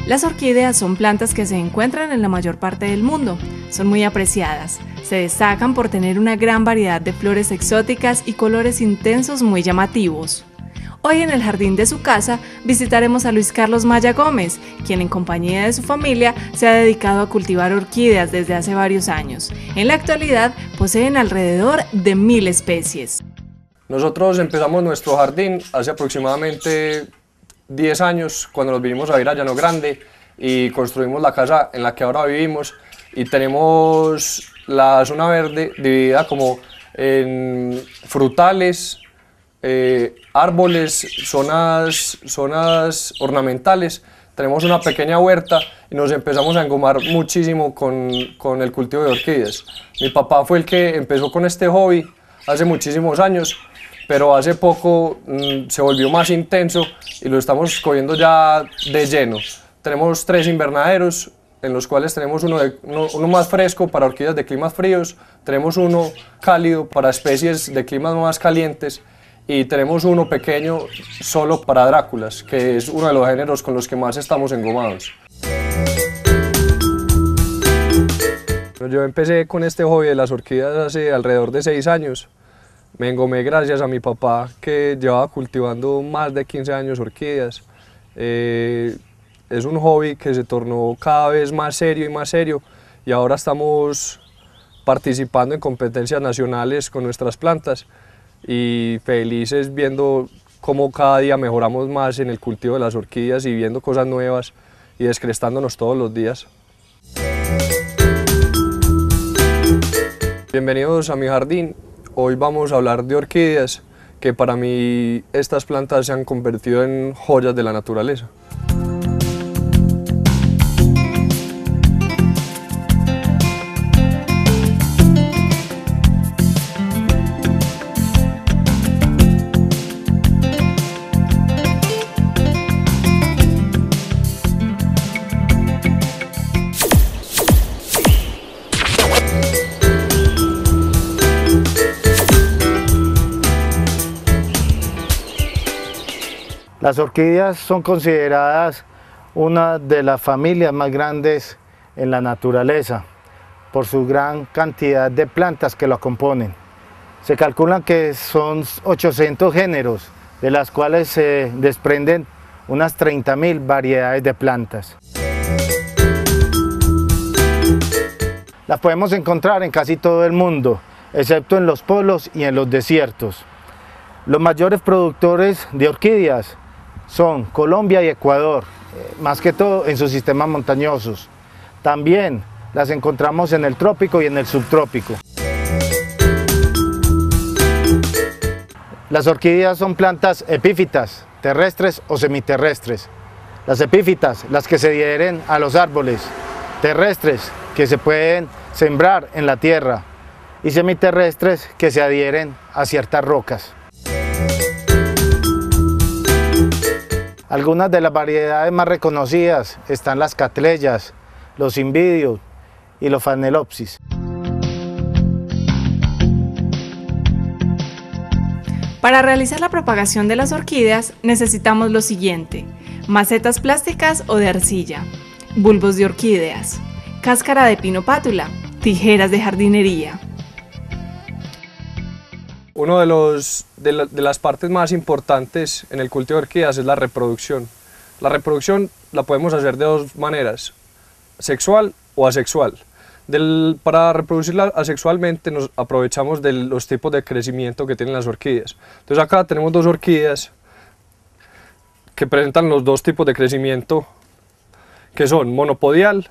Las orquídeas son plantas que se encuentran en la mayor parte del mundo. Son muy apreciadas. Se destacan por tener una gran variedad de flores exóticas y colores intensos muy llamativos. Hoy en el jardín de su casa visitaremos a Luis Carlos Maya Gómez, quien en compañía de su familia se ha dedicado a cultivar orquídeas desde hace varios años. En la actualidad poseen alrededor de 1000 especies. Nosotros empezamos nuestro jardín hace aproximadamente 10 años, cuando nos vinimos a vivir a Llano Grande y construimos la casa en la que ahora vivimos, y tenemos la zona verde dividida como en frutales, árboles, zonas ornamentales. Tenemos una pequeña huerta y nos empezamos a engomar muchísimo con el cultivo de orquídeas. Mi papá fue el que empezó con este hobby hace muchísimos años, pero hace poco se volvió más intenso y lo estamos cogiendo ya de lleno. Tenemos 3 invernaderos, en los cuales tenemos uno más fresco para orquídeas de climas fríos, tenemos uno cálido para especies de climas más calientes, y tenemos uno pequeño solo para Dráculas, que es uno de los géneros con los que más estamos engomados. Yo empecé con este hobby de las orquídeas hace alrededor de 6 años. Me engomé gracias a mi papá, que llevaba cultivando más de 15 años orquídeas. Es un hobby que se tornó cada vez más serio, y ahora estamos participando en competencias nacionales con nuestras plantas y felices viendo cómo cada día mejoramos más en el cultivo de las orquídeas y viendo cosas nuevas y descrestándonos todos los días. Bienvenidos a mi jardín. Hoy vamos a hablar de orquídeas, que para mí estas plantas se han convertido en joyas de la naturaleza. Las orquídeas son consideradas una de las familias más grandes en la naturaleza por su gran cantidad de plantas que la componen. Se calculan que son 800 géneros, de las cuales se desprenden unas 30.000 variedades de plantas. Las podemos encontrar en casi todo el mundo, excepto en los polos y en los desiertos. Los mayores productores de orquídeas son Colombia y Ecuador, más que todo en sus sistemas montañosos. También las encontramos en el trópico y en el subtrópico. Las orquídeas son plantas epífitas, terrestres o semiterrestres. Las epífitas, las que se adhieren a los árboles; terrestres, que se pueden sembrar en la tierra; y semiterrestres, que se adhieren a ciertas rocas. Algunas de las variedades más reconocidas están las catleyas, los cymbidium y los phalaenopsis. Para realizar la propagación de las orquídeas necesitamos lo siguiente: macetas plásticas o de arcilla, bulbos de orquídeas, cáscara de pino pátula, tijeras de jardinería. Una de las partes más importantes en el cultivo de orquídeas es la reproducción. La reproducción la podemos hacer de 2 maneras, sexual o asexual. Para reproducirla asexualmente nos aprovechamos de los tipos de crecimiento que tienen las orquídeas. Entonces acá tenemos 2 orquídeas que presentan los 2 tipos de crecimiento, que son monopodial,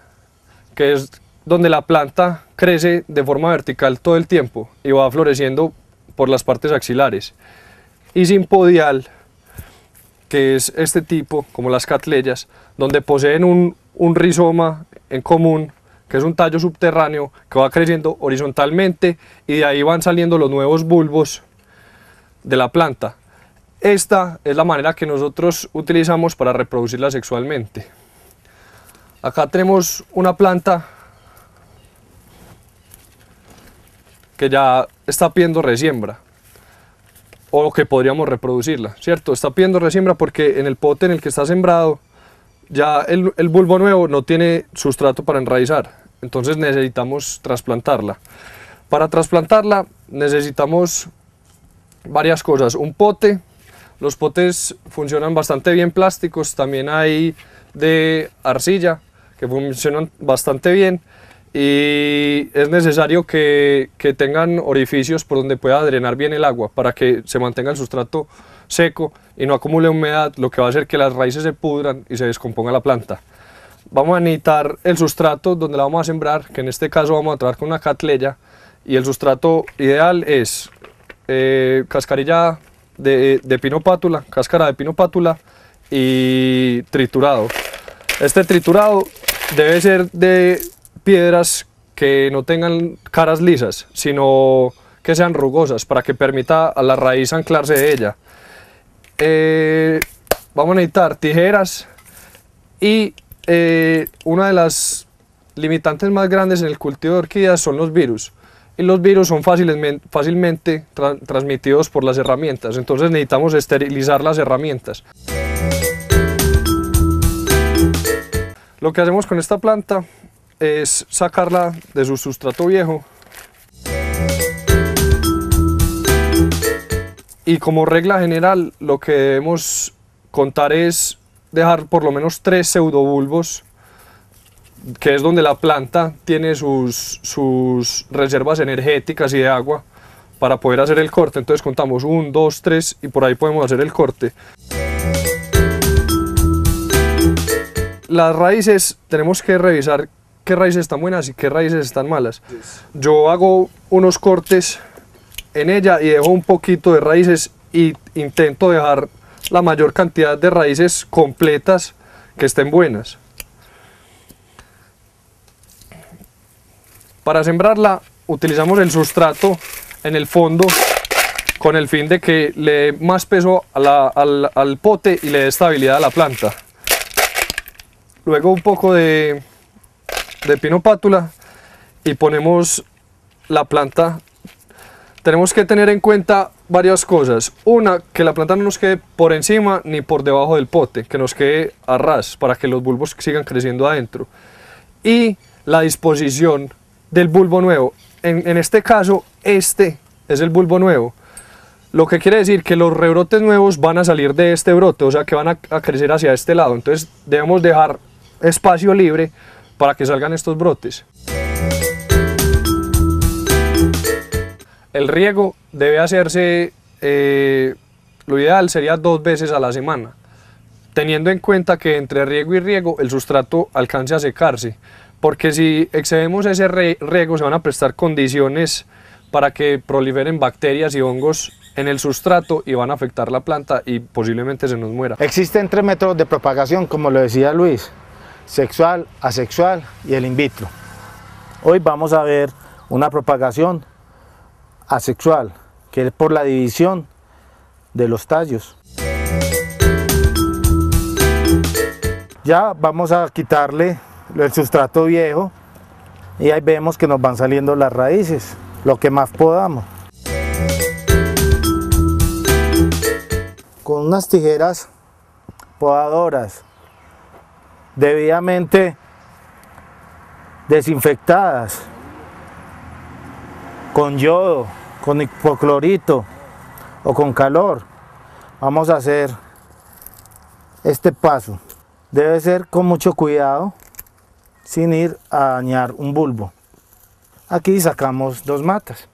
que es donde la planta crece de forma vertical todo el tiempo y va floreciendo por las partes axilares, y simpodial, que es este tipo, como las catleyas, donde poseen un rizoma en común, que es un tallo subterráneo que va creciendo horizontalmente, y de ahí van saliendo los nuevos bulbos de la planta. Esta es la manera que nosotros utilizamos para reproducirla sexualmente. Acá tenemos una planta que ya está pidiendo resiembra, o que podríamos reproducirla, ¿cierto? Está pidiendo resiembra porque en el pote en el que está sembrado ya el bulbo nuevo no tiene sustrato para enraizar, entonces necesitamos trasplantarla. Para trasplantarla necesitamos varias cosas, un pote. Los potes funcionan bastante bien plásticos, también hay de arcilla que funcionan bastante bien, y es necesario que tengan orificios por donde pueda drenar bien el agua para que se mantenga el sustrato seco y no acumule humedad, lo que va a hacer que las raíces se pudran y se descomponga la planta. Vamos a necesitar el sustrato donde la vamos a sembrar, que en este caso vamos a trabajar con una catleya, y el sustrato ideal es cascarilla de pino pátula, cáscara de pino pátula y triturado. Este triturado debe ser de piedras que no tengan caras lisas, sino que sean rugosas para que permita a la raíz anclarse de ella. Vamos a necesitar tijeras y una de las limitantes más grandes en el cultivo de orquídeas son los virus. Y los virus son fácilmente transmitidos por las herramientas, entonces necesitamos esterilizar las herramientas. Lo que hacemos con esta planta es sacarla de su sustrato viejo y, como regla general, lo que debemos contar es dejar por lo menos 3 pseudobulbos, que es donde la planta tiene sus reservas energéticas y de agua para poder hacer el corte. Entonces contamos 1, 2, 3 y por ahí podemos hacer el corte. Las raíces, tenemos que revisar qué raíces están buenas y qué raíces están malas. Yo hago unos cortes en ella y dejo un poquito de raíces y intento dejar la mayor cantidad de raíces completas que estén buenas. Para sembrarla utilizamos el sustrato en el fondo con el fin de que le dé más peso al pote y le dé estabilidad a la planta. Luego un poco de pino pátula y ponemos la planta. Tenemos que tener en cuenta varias cosas. Una, que la planta no nos quede por encima ni por debajo del pote, que nos quede a ras para que los bulbos sigan creciendo adentro. Y la disposición del bulbo nuevo. En este caso, este es el bulbo nuevo, lo que quiere decir que los rebrotes nuevos van a salir de este brote, o sea que van a crecer hacia este lado. Entonces debemos dejar espacio libre para que salgan estos brotes. El riego debe hacerse, lo ideal sería 2 veces a la semana, teniendo en cuenta que entre riego y riego el sustrato alcance a secarse, porque si excedemos ese riego se van a prestar condiciones para que proliferen bacterias y hongos en el sustrato y van a afectar la planta y posiblemente se nos muera. Existen 3 métodos de propagación, como lo decía Luis: sexual, asexual y el in vitro. Hoy vamos a ver una propagación asexual, que es por la división de los tallos. Ya vamos a quitarle el sustrato viejo y ahí vemos que nos van saliendo las raíces, lo que más podamos. Con unas tijeras podadoras debidamente desinfectadas con yodo, con hipoclorito o con calor, vamos a hacer este paso. Debe ser con mucho cuidado, sin ir a dañar un bulbo. Aquí sacamos 2 matas.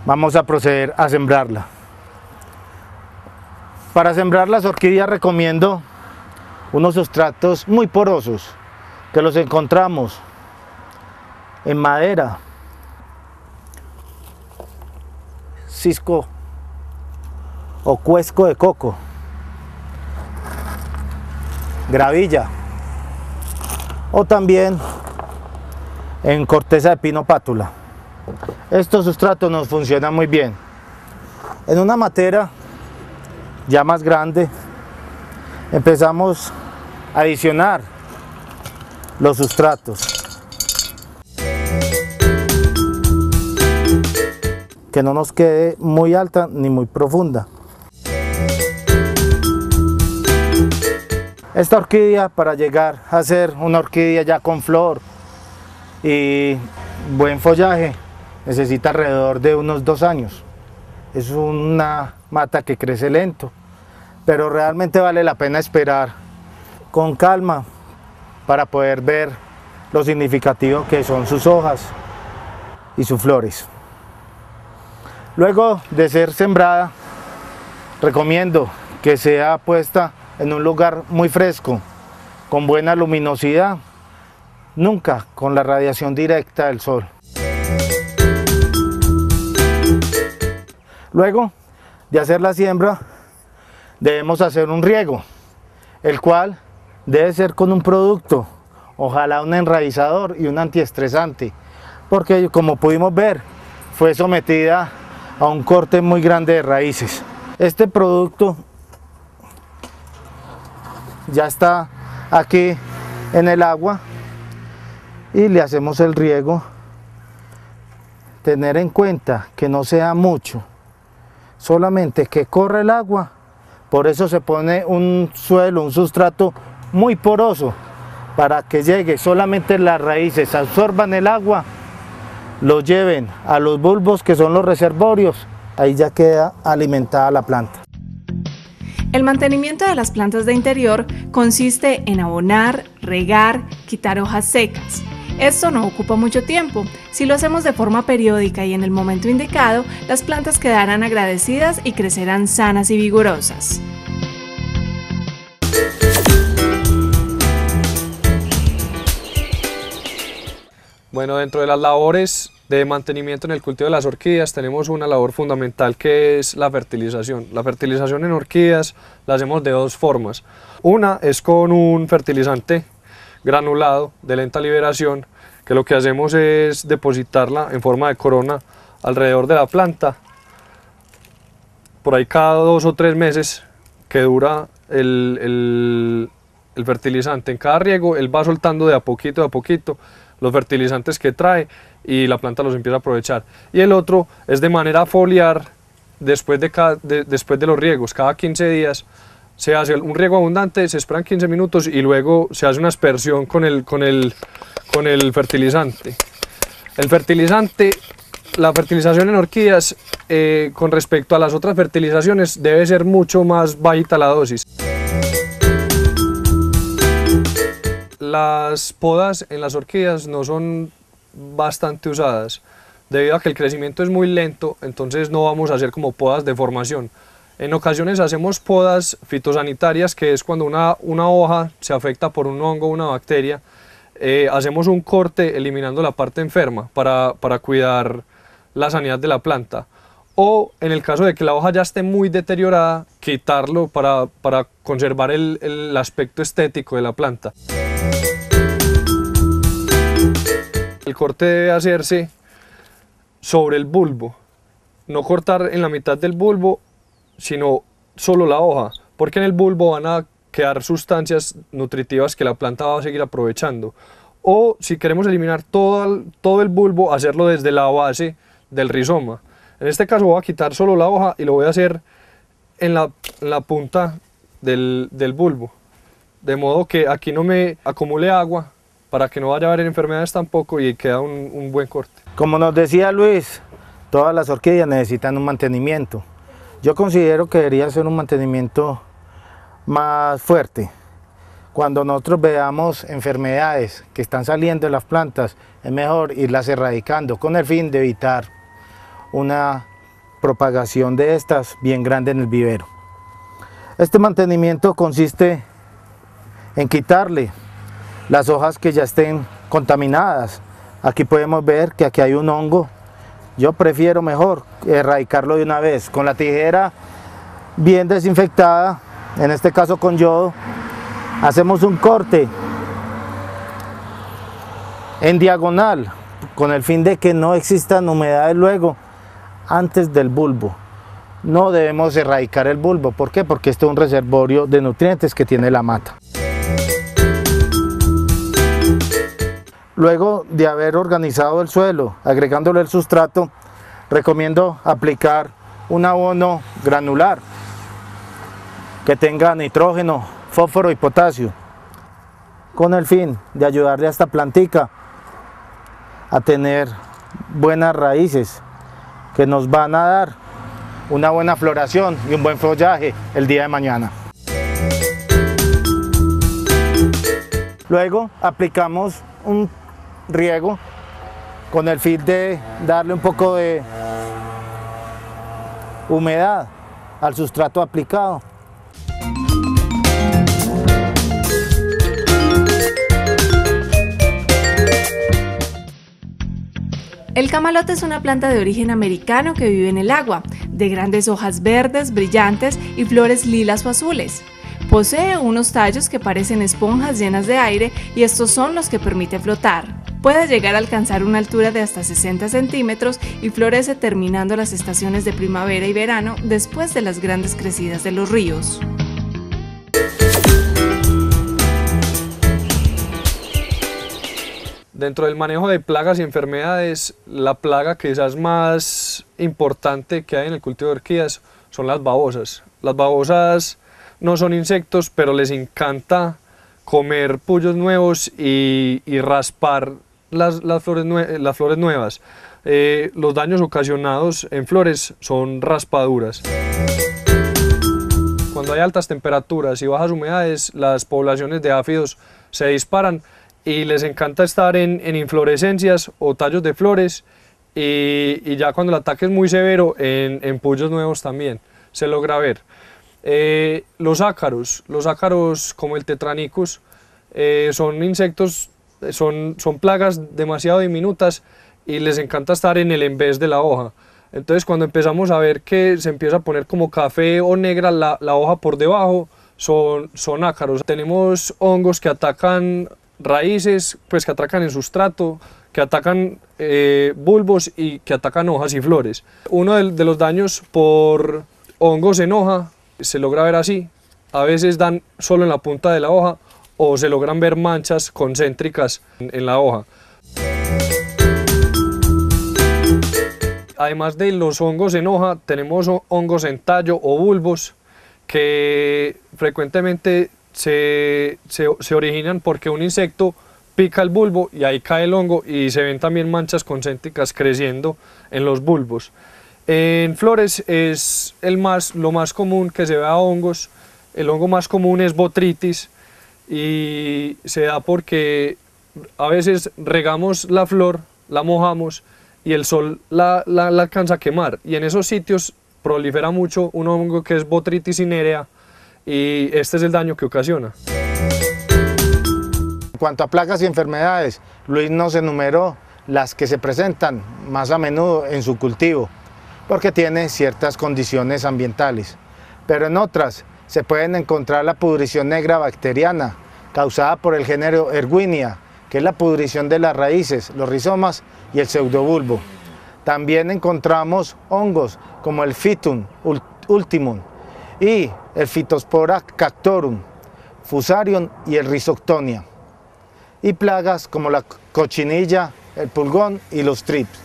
Vamos a proceder a sembrarla. Para sembrar las orquídeas recomiendo unos sustratos muy porosos, que los encontramos en madera, cisco o cuesco de coco, gravilla, o también en corteza de pino pátula. Estos sustratos nos funcionan muy bien. En una matera ya más grande empezamos a adicionar los sustratos, que no nos quede muy alta ni muy profunda. Esta orquídea, para llegar a ser una orquídea ya con flor y buen follaje, necesita alrededor de unos 2 años. Es una mata que crece lento, pero realmente vale la pena esperar con calma para poder ver lo significativo que son sus hojas y sus flores. Luego de ser sembrada, recomiendo que sea puesta en un lugar muy fresco, con buena luminosidad, nunca con la radiación directa del sol. Luego de hacer la siembra, debemos hacer un riego, el cual debe ser con un producto, ojalá un enraizador y un antiestresante, porque como pudimos ver, fue sometida a un corte muy grande de raíces. Este producto ya está aquí en el agua y le hacemos el riego. Tener en cuenta que no sea mucho, solamente que corra el agua. Por eso se pone un suelo, un sustrato muy poroso, para que llegue solamente las raíces, absorban el agua, lo lleven a los bulbos que son los reservorios, ahí ya queda alimentada la planta. El mantenimiento de las plantas de interior consiste en abonar, regar, quitar hojas secas. Esto no ocupa mucho tiempo. Si lo hacemos de forma periódica y en el momento indicado, las plantas quedarán agradecidas y crecerán sanas y vigorosas. Bueno, dentro de las labores de mantenimiento en el cultivo de las orquídeas tenemos una labor fundamental que es la fertilización. La fertilización en orquídeas la hacemos de 2 formas. Una es con un fertilizante granulado de lenta liberación, que lo que hacemos es depositarla en forma de corona alrededor de la planta, por ahí cada 2 o 3 meses que dura el fertilizante. En cada riego él va soltando de a poquito los fertilizantes que trae y la planta los empieza a aprovechar. Y el otro es de manera foliar después de los riegos. Cada 15 días se hace un riego abundante, se esperan 15 minutos y luego se hace una aspersión con el fertilizante. La fertilización en orquídeas con respecto a las otras fertilizaciones debe ser mucho más bajita la dosis. Las podas en las orquídeas no son bastante usadas, debido a que el crecimiento es muy lento, entonces no vamos a hacer como podas de formación. En ocasiones hacemos podas fitosanitarias, que es cuando una hoja se afecta por un hongo o una bacteria, hacemos un corte eliminando la parte enferma para cuidar la sanidad de la planta. O en el caso de que la hoja ya esté muy deteriorada, quitarlo para conservar el aspecto estético de la planta. El corte debe hacerse sobre el bulbo, no cortar en la mitad del bulbo, sino solo la hoja, porque en el bulbo van a quedar sustancias nutritivas que la planta va a seguir aprovechando. O si queremos eliminar todo el bulbo, hacerlo desde la base del rizoma. En este caso voy a quitar solo la hoja y lo voy a hacer en la punta del bulbo, de modo que aquí no me acumule agua, para que no vaya a haber enfermedades tampoco, y queda un buen corte. Como nos decía Luis, todas las orquídeas necesitan un mantenimiento. Yo considero que debería ser un mantenimiento más fuerte. Cuando nosotros veamos enfermedades que están saliendo de las plantas, es mejor irlas erradicando con el fin de evitar una propagación de estas bien grande en el vivero. Este mantenimiento consiste en quitarle las hojas que ya estén contaminadas. Aquí podemos ver que aquí hay un hongo. Yo prefiero mejor erradicarlo de una vez con la tijera bien desinfectada, en este caso con yodo. Hacemos un corte en diagonal con el fin de que no existan humedades luego antes del bulbo. No debemos erradicar el bulbo. ¿Por qué? Porque este es un reservorio de nutrientes que tiene la mata. Luego de haber organizado el suelo, agregándole el sustrato, recomiendo aplicar un abono granular que tenga nitrógeno, fósforo y potasio, con el fin de ayudarle a esta plantica a tener buenas raíces que nos van a dar una buena floración y un buen follaje el día de mañana. Luego aplicamos un riego con el fin de darle un poco de humedad al sustrato aplicado. El camalote es una planta de origen americano que vive en el agua, de grandes hojas verdes, brillantes y flores lilas o azules. Posee unos tallos que parecen esponjas llenas de aire y estos son los que permite flotar. Puede llegar a alcanzar una altura de hasta 60 centímetros y florece terminando las estaciones de primavera y verano después de las grandes crecidas de los ríos. Dentro del manejo de plagas y enfermedades, la plaga quizás más importante que hay en el cultivo de orquídeas son las babosas. Las babosas no son insectos, pero les encanta comer puyos nuevos y raspar las flores nuevas. Los daños ocasionados en flores son raspaduras. Cuando hay altas temperaturas y bajas humedades, las poblaciones de áfidos se disparan y les encanta estar en inflorescencias o tallos de flores y ya cuando el ataque es muy severo en puyos nuevos también se logra ver. Los ácaros como el Tetranicus son insectos, son plagas demasiado diminutas y les encanta estar en el envés de la hoja. Entonces cuando empezamos a ver que se empieza a poner como café o negra la hoja por debajo, son ácaros. Tenemos hongos que atacan raíces, pues que atacan el sustrato, que atacan bulbos y que atacan hojas y flores. Uno de los daños por hongos en hoja se logra ver así, a veces dan solo en la punta de la hoja o se logran ver manchas concéntricas en la hoja. Además de los hongos en hoja, tenemos hongos en tallo o bulbos que frecuentemente se originan porque un insecto pica el bulbo y ahí cae el hongo y se ven también manchas concéntricas creciendo en los bulbos. En flores es lo más común que se ve a hongos. El hongo más común es Botrytis y se da porque a veces regamos la flor, la mojamos y el sol la alcanza a quemar y en esos sitios prolifera mucho un hongo que es Botrytis cinerea y este es el daño que ocasiona. En cuanto a plagas y enfermedades, Luis nos enumeró las que se presentan más a menudo en su cultivo, porque tiene ciertas condiciones ambientales, pero en otras se pueden encontrar la pudrición negra bacteriana, causada por el género Erwinia, que es la pudrición de las raíces, los rizomas y el pseudobulbo. También encontramos hongos como el Phytum ultimum y el Phytospora cactorum, Fusarium y el Rhizoctonia, y plagas como la cochinilla, el pulgón y los thrips.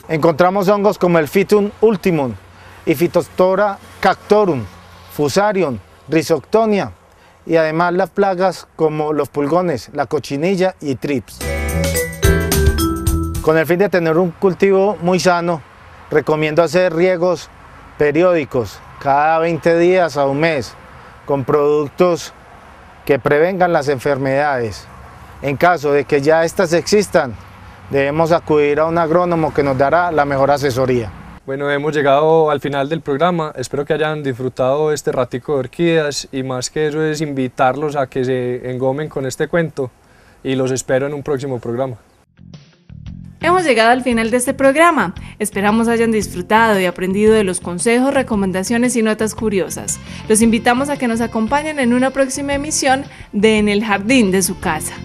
Encontramos hongos como el Phytum ultimum y Phytospora cactorum, Fusarium, Rhizoctonia y además las plagas como los pulgones, la cochinilla y thrips. Con el fin de tener un cultivo muy sano, recomiendo hacer riegos periódicos, cada 20 días a un mes, con productos que prevengan las enfermedades. En caso de que ya estas existan, debemos acudir a un agrónomo que nos dará la mejor asesoría. Bueno, hemos llegado al final del programa, espero que hayan disfrutado este ratico de orquídeas y más que eso es invitarlos a que se engomen con este cuento y los espero en un próximo programa. Hemos llegado al final de este programa. Esperamos hayan disfrutado y aprendido de los consejos, recomendaciones y notas curiosas. Los invitamos a que nos acompañen en una próxima emisión de En el Jardín de su Casa.